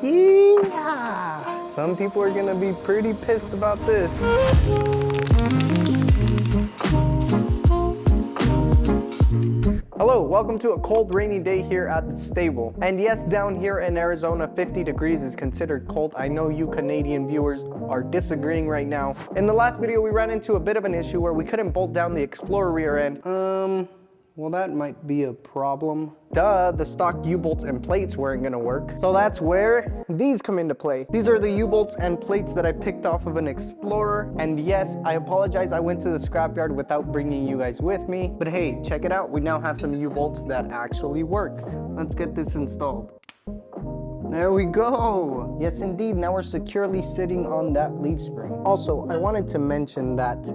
Yeah. Some people are gonna be pretty pissed about this. Hello, welcome to a cold, rainy day here at the stable. And yes, down here in Arizona, 50 degrees is considered cold. I know you Canadian viewers are disagreeing right now. In the last video, we ran into a bit of an issue where we couldn't bolt down the Explorer rear end. Well, that might be a problem. Duh, the stock U-bolts and plates weren't gonna work. So that's where these come into play. These are the U-bolts and plates that I picked off of an Explorer. And yes, I apologize, I went to the scrapyard without bringing you guys with me. But hey, check it out. We now have some U-bolts that actually work. Let's get this installed. There we go. Yes, indeed. Now we're securely sitting on that leaf spring. Also, I wanted to mention that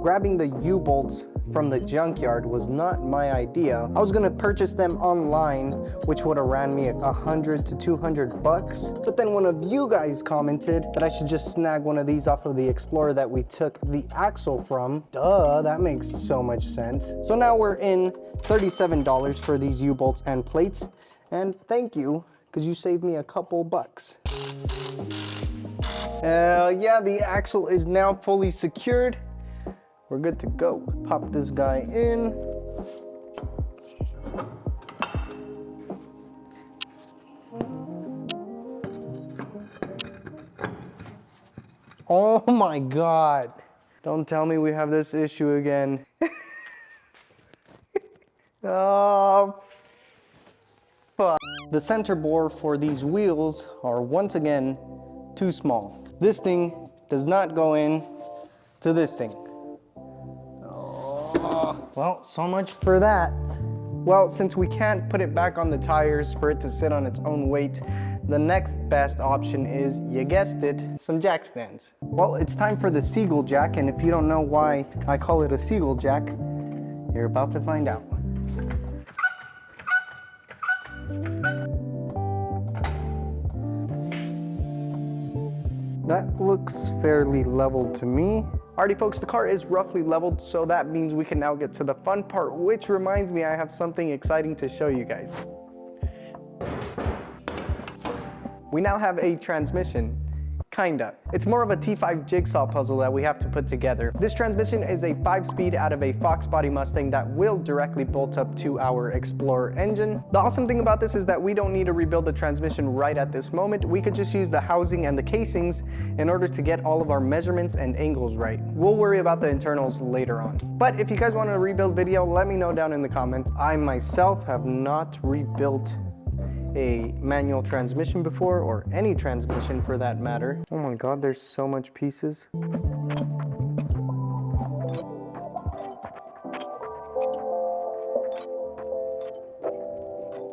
grabbing the U-bolts from the junkyard was not my idea. I was gonna purchase them online, which would have ran me $100 to $200. But then one of you guys commented that I should just snag one of these off of the Explorer that we took the axle from. Duh, that makes so much sense. So now we're in $37 for these U-bolts and plates. And thank you, because you saved me a couple bucks. Yeah, the axle is now fully secured. We're good to go. Pop this guy in. Oh my God. Don't tell me we have this issue again. Oh, fuck. The center bore for these wheels are once again too small. This thing does not go in to this thing. Well, so much for that. Well, since we can't put it back on the tires for it to sit on its own weight, the next best option is, you guessed it, some jack stands. Well, it's time for the Seagull jack, and if you don't know why I call it a Seagull jack, you're about to find out. That looks fairly leveled to me. Alrighty folks, the car is roughly leveled, so that means we can now get to the fun part, which reminds me I have something exciting to show you guys. We now have a transmission. Kinda. It's more of a T5 jigsaw puzzle that we have to put together. This transmission is a 5-speed out of a Fox body Mustang that will directly bolt up to our Explorer engine. The awesome thing about this is that we don't need to rebuild the transmission right at this moment. We could just use the housing and the casings in order to get all of our measurements and angles right. We'll worry about the internals later on. But if you guys want a rebuild video, let me know down in the comments. I myself have not rebuilt a manual transmission before, or any transmission for that matter. Oh my God, there's so much pieces.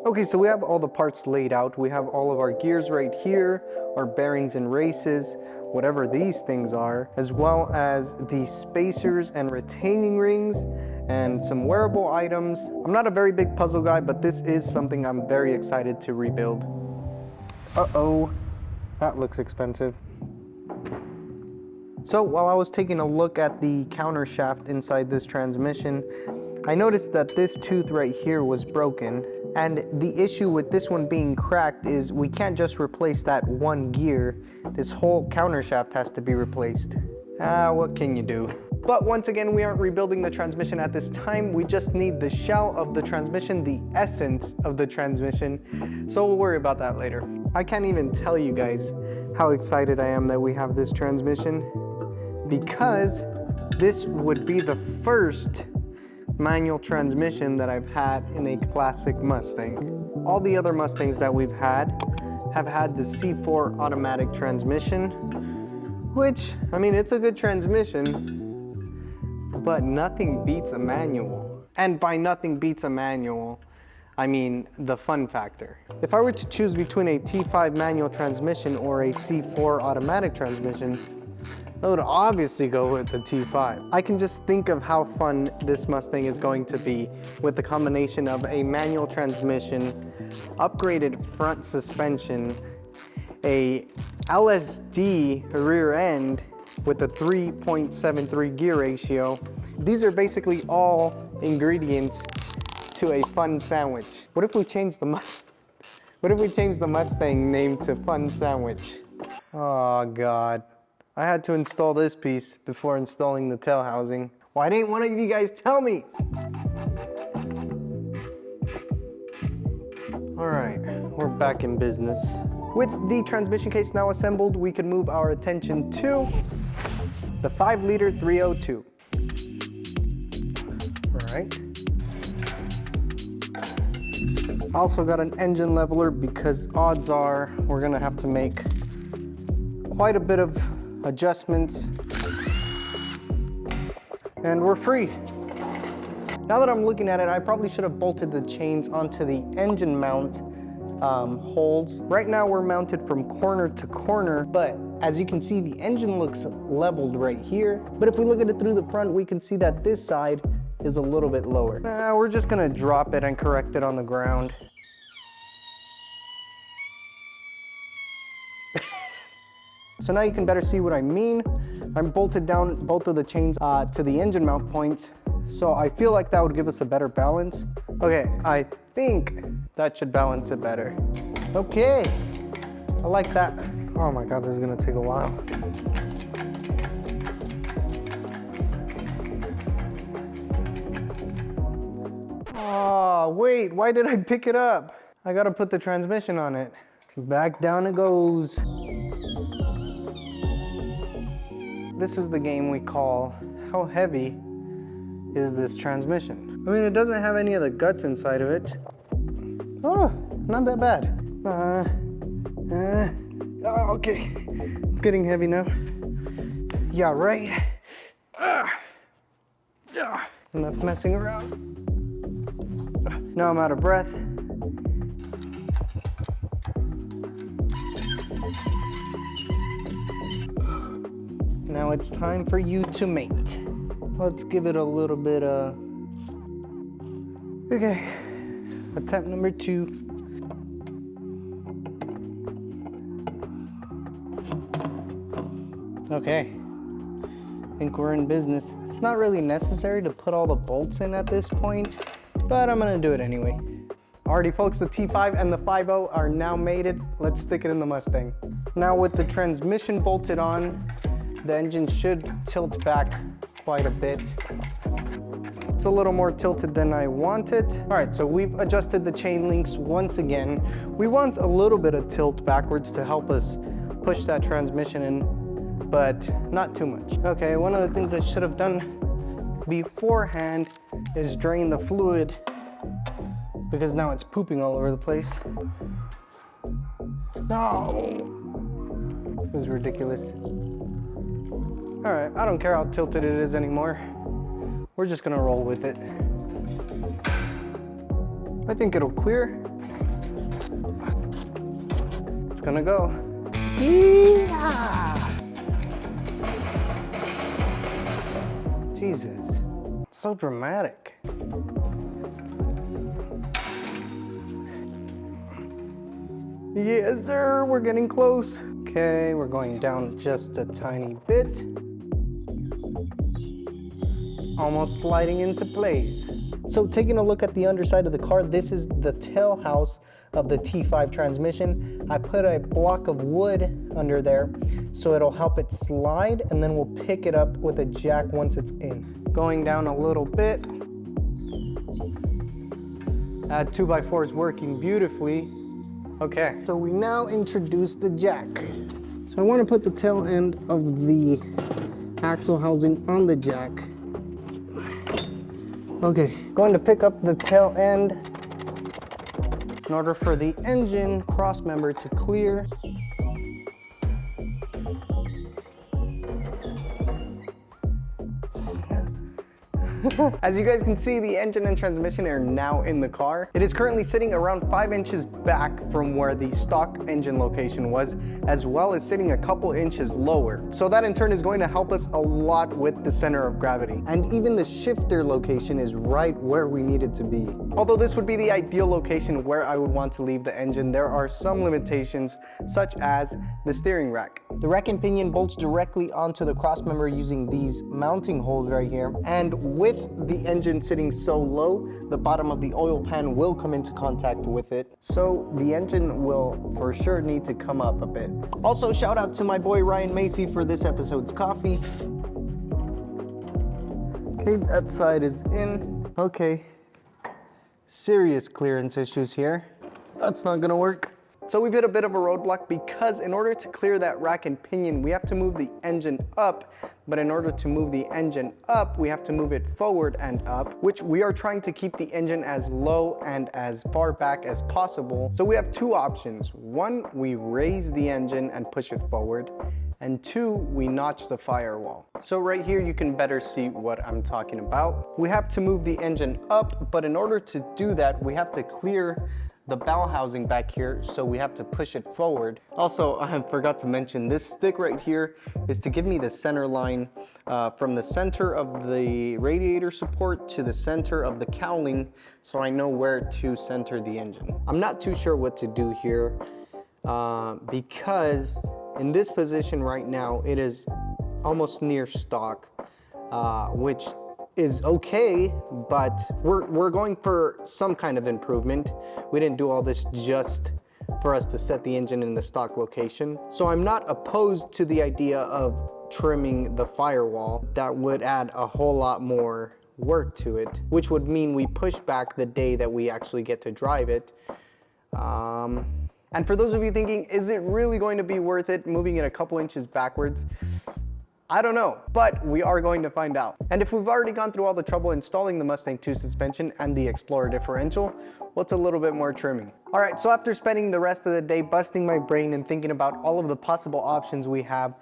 Okay, so we have all the parts laid out. We have all of our gears right here, our bearings and races, whatever these things are, as well as the spacers and retaining rings, and some wearable items. I'm not a very big puzzle guy, but this is something I'm very excited to rebuild. Uh-oh, that looks expensive. So while I was taking a look at the counter shaft inside this transmission, I noticed that this tooth right here was broken. And the issue with this one being cracked is we can't just replace that one gear. This whole counter shaft has to be replaced. What can you do? But once again, we aren't rebuilding the transmission at this time. We just need the shell of the transmission, the essence of the transmission. So we'll worry about that later. I can't even tell you guys how excited I am that we have this transmission, because this would be the first manual transmission that I've had in a classic Mustang. All the other Mustangs that we've had have had the C4 automatic transmission, which, I mean, it's a good transmission, but nothing beats a manual. And by nothing beats a manual, I mean the fun factor. If I were to choose between a T5 manual transmission or a C4 automatic transmission, I would obviously go with the T5. I can just think of how fun this Mustang is going to be with the combination of a manual transmission, upgraded front suspension, a LSD rear end with a 3.73 gear ratio. These are basically all ingredients to a fun sandwich. What if we change the What if we change the Mustang name to Fun Sandwich? Oh God. I had to install this piece before installing the tail housing. Why didn't one of you guys tell me? All right, we're back in business. With the transmission case now assembled, we can move our attention to the 5-liter 302. All right. Also got an engine leveler because odds are we're gonna have to make quite a bit of adjustments. And we're free. Now that I'm looking at it, I probably should have bolted the chains onto the engine mount holes. Right now we're mounted from corner to corner, but as you can see, the engine looks leveled right here. But if we look at it through the front, we can see that this side is a little bit lower. We're just gonna drop it and correct it on the ground. So now you can better see what I mean. I'm bolted down both of the chains to the engine mount points. So I feel like that would give us a better balance. Okay, I think that should balance it better. Okay, I like that. Oh my God, this is gonna take a while. Oh, wait, why did I pick it up? I gotta put the transmission on it. Back down it goes. This is the game we call, how heavy is this transmission? I mean, it doesn't have any of the guts inside of it. Oh, not that bad. Oh, okay, it's getting heavy now. Yeah, right? Enough messing around. Now I'm out of breath. Now it's time for you to mate. Let's give it a little bit of... Okay, attempt number 2. Okay, I think we're in business. It's not really necessary to put all the bolts in at this point, but I'm gonna do it anyway. Alrighty folks, the T5 and the 5.0 are now mated. Let's stick it in the Mustang. Now with the transmission bolted on, the engine should tilt back quite a bit. It's a little more tilted than I want it. All right, so we've adjusted the chain links once again. We want a little bit of tilt backwards to help us push that transmission in, but not too much. Okay, one of the things I should have done beforehand is drain the fluid, because now it's pooping all over the place. No! This is ridiculous. All right, I don't care how tilted it is anymore. We're just gonna roll with it. I think it'll clear. It's gonna go. Yeah! Jesus, it's so dramatic. Yes, sir, we're getting close. Okay, we're going down just a tiny bit. It's almost sliding into place. So taking a look at the underside of the car, this is the tail house of the T5 transmission. I put a block of wood under there so it'll help it slide, and then we'll pick it up with a jack once it's in. Going down a little bit. That 2x4 is working beautifully. Okay, so we now introduce the jack. So I want to put the tail end of the axle housing on the jack. Okay, going to pick up the tail end in order for the engine cross member to clear. As you guys can see, the engine and transmission are now in the car. It is currently sitting around 5 inches back from where the stock engine location was, as well as sitting a couple inches lower. So that in turn is going to help us a lot with the center of gravity. And even the shifter location is right where we need it to be. Although this would be the ideal location where I would want to leave the engine, there are some limitations, such as the steering rack. The rack and pinion bolts directly onto the cross member using these mounting holes right here. And with with the engine sitting so low, the bottom of the oil pan will come into contact with it. So the engine will for sure need to come up a bit. Also, shout out to my boy Ryan Macy for this episode's coffee. Okay, that side is in. Okay, serious clearance issues here. That's not gonna work. So we've hit a bit of a roadblock because in order to clear that rack and pinion, we have to move the engine up. But in order to move the engine up, we have to move it forward and up, which we are trying to keep the engine as low and as far back as possible. So we have two options. One, we raise the engine and push it forward. And two, we notch the firewall. So right here, you can better see what I'm talking about. We have to move the engine up, but in order to do that, we have to clear the bell housing back here, so we have to push it forward. Also, I forgot to mention, this stick right here is to give me the center line from the center of the radiator support to the center of the cowling, so I know where to center the engine. I'm not too sure what to do here because in this position right now, it is almost near stock, which is okay, but we're going for some kind of improvement. We didn't do all this just for us to set the engine in the stock location. So I'm not opposed to the idea of trimming the firewall. That would add a whole lot more work to it, which would mean we push back the day that we actually get to drive it. And for those of you thinking, is it really going to be worth it moving it a couple inches backwards? I don't know, but we are going to find out. And if we've already gone through all the trouble installing the Mustang 2 suspension and the Explorer differential, what's a little bit more trimming? All right, so after spending the rest of the day busting my brain and thinking about all of the possible options we have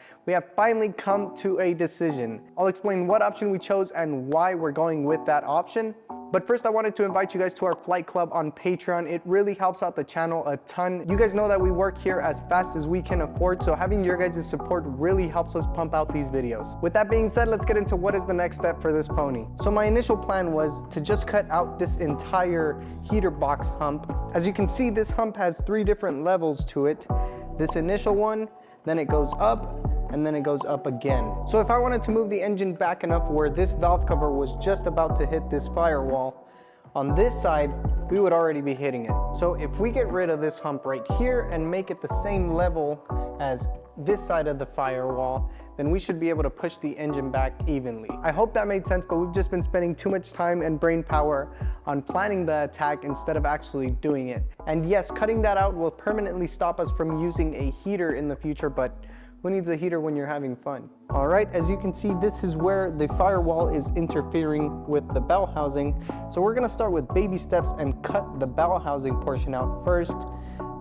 finally come to a decision. I'll explain what option we chose and why we're going with that option. But first, I wanted to invite you guys to our flight club on Patreon. It really helps out the channel a ton. You guys know that we work here as fast as we can afford, so having your guys' support really helps us pump out these videos. With that being said, let's get into what is the next step for this pony. So my initial plan was to just cut out this entire heater box hump. As you can see, this hump has 3 different levels to it. This initial one, then it goes up, and then it goes up again. So if I wanted to move the engine back enough where this valve cover was just about to hit this firewall, on this side, we would already be hitting it. So if we get rid of this hump right here and make it the same level as this side of the firewall, then we should be able to push the engine back evenly. I hope that made sense, but we've just been spending too much time and brain power on planning the attack instead of actually doing it. And yes, cutting that out will permanently stop us from using a heater in the future, but who needs a heater when you're having fun? All right, as you can see, this is where the firewall is interfering with the bell housing. So we're gonna start with baby steps and cut the bell housing portion out first,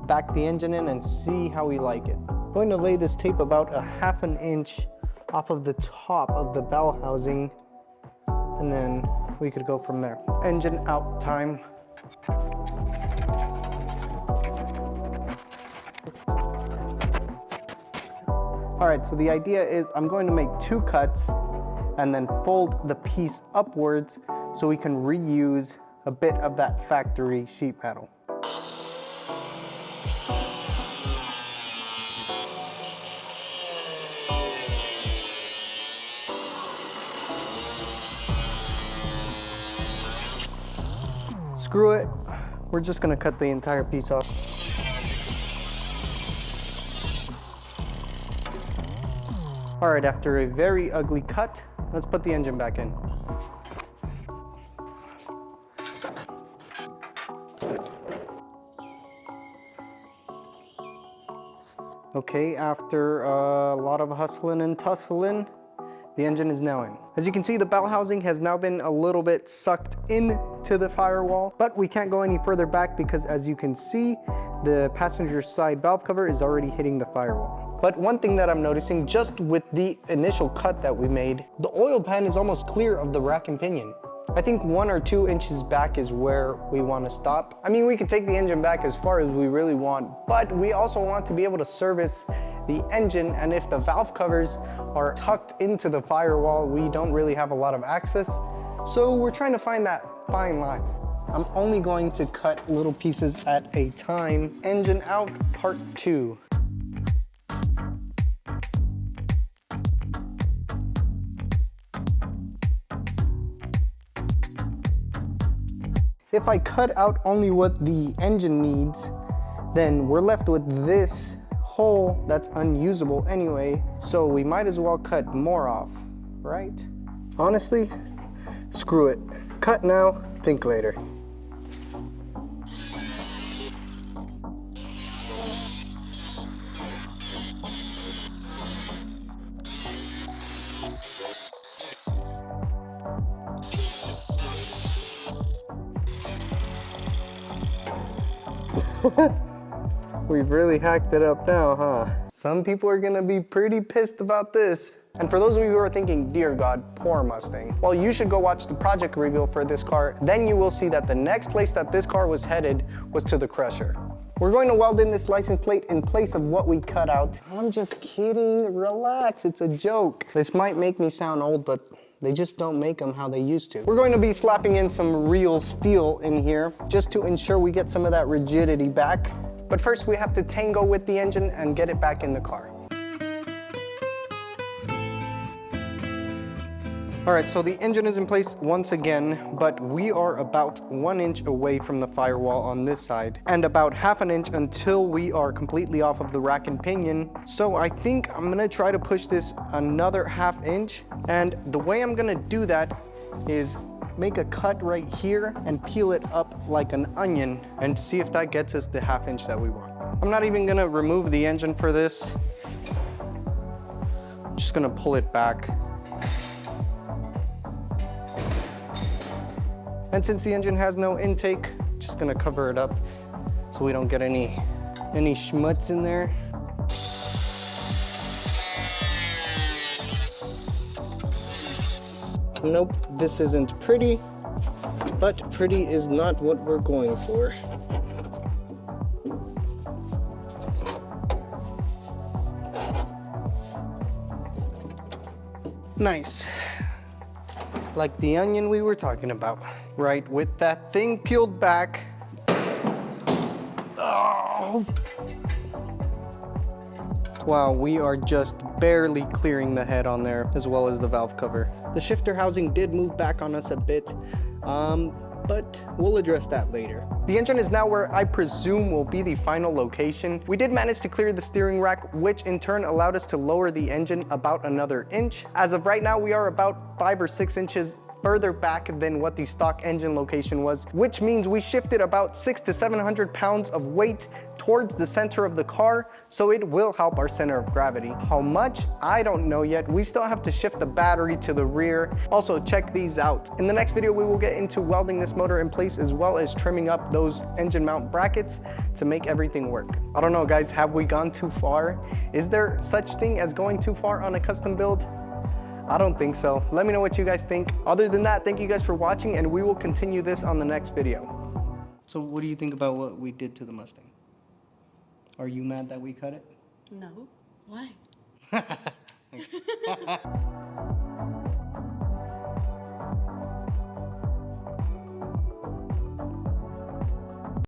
back the engine in and see how we like it. I'm going to lay this tape about 1/2 inch off of the top of the bell housing, and then we could go from there. Engine out time. All right, so the idea is I'm going to make 2 cuts and then fold the piece upwards so we can reuse a bit of that factory sheet metal. Screw it, we're just gonna cut the entire piece off. All right, after a very ugly cut, let's put the engine back in. Okay, after a lot of hustling and tussling, the engine is now in. As you can see, the bell housing has now been a little bit sucked into the firewall, but we can't go any further back because as you can see, the passenger side valve cover is already hitting the firewall. But one thing that I'm noticing, just with the initial cut that we made, the oil pan is almost clear of the rack and pinion. I think 1 or 2 inches back is where we want to stop. I mean, we could take the engine back as far as we really want, but we also want to be able to service the engine, and if the valve covers are tucked into the firewall, we don't really have a lot of access. So we're trying to find that fine line. I'm only going to cut little pieces at a time. Engine out, part 2. If I cut out only what the engine needs, then we're left with this hole that's unusable anyway, so we might as well cut more off, right? Honestly, screw it. Cut now, think later. We've really hacked it up now, huh? Some people are gonna be pretty pissed about this. And for those of you who are thinking, dear God, poor Mustang, well, you should go watch the project reveal for this car. Then you will see that the next place that this car was headed was to the crusher. We're going to weld in this license plate in place of what we cut out. I'm just kidding, relax, it's a joke. This might make me sound old, but they just don't make them how they used to. We're going to be slapping in some real steel in here just to ensure we get some of that rigidity back. But first we have to tango with the engine and get it back in the car. All right, so the engine is in place once again, but we are about 1 inch away from the firewall on this side and about ½ an inch until we are completely off of the rack and pinion. So I think I'm gonna try to push this another ½ inch. And the way I'm gonna do that is make a cut right here and peel it up like an onion and see if that gets us the ½ inch that we want. I'm not even gonna remove the engine for this. I'm just gonna pull it back. And since the engine has no intake, just gonna cover it up so we don't get any schmutz in there. Nope, this isn't pretty, but pretty is not what we're going for. Nice. Like the onion we were talking about. Right, with that thing peeled back. Oh. Wow, we are just barely clearing the head on there, as well as the valve cover. The shifter housing did move back on us a bit, but we'll address that later. The engine is now where I presume will be the final location. We did manage to clear the steering rack, which in turn allowed us to lower the engine about another inch. As of right now, we are about 5 or 6 inches further back than what the stock engine location was, which means we shifted about 600 to 700 pounds of weight towards the center of the car, so it will help our center of gravity. How much? I don't know yet. We still have to shift the battery to the rear. Also, check these out. In the next video, we will get into welding this motor in place as well as trimming up those engine mount brackets to make everything work. I don't know, guys, have we gone too far? Is there such thing as going too far on a custom build? I don't think so. Let me know what you guys think. Other than that, thank you guys for watching, and we will continue this on the next video. So what do you think about what we did to the Mustang? Are you mad that we cut it? No. Why?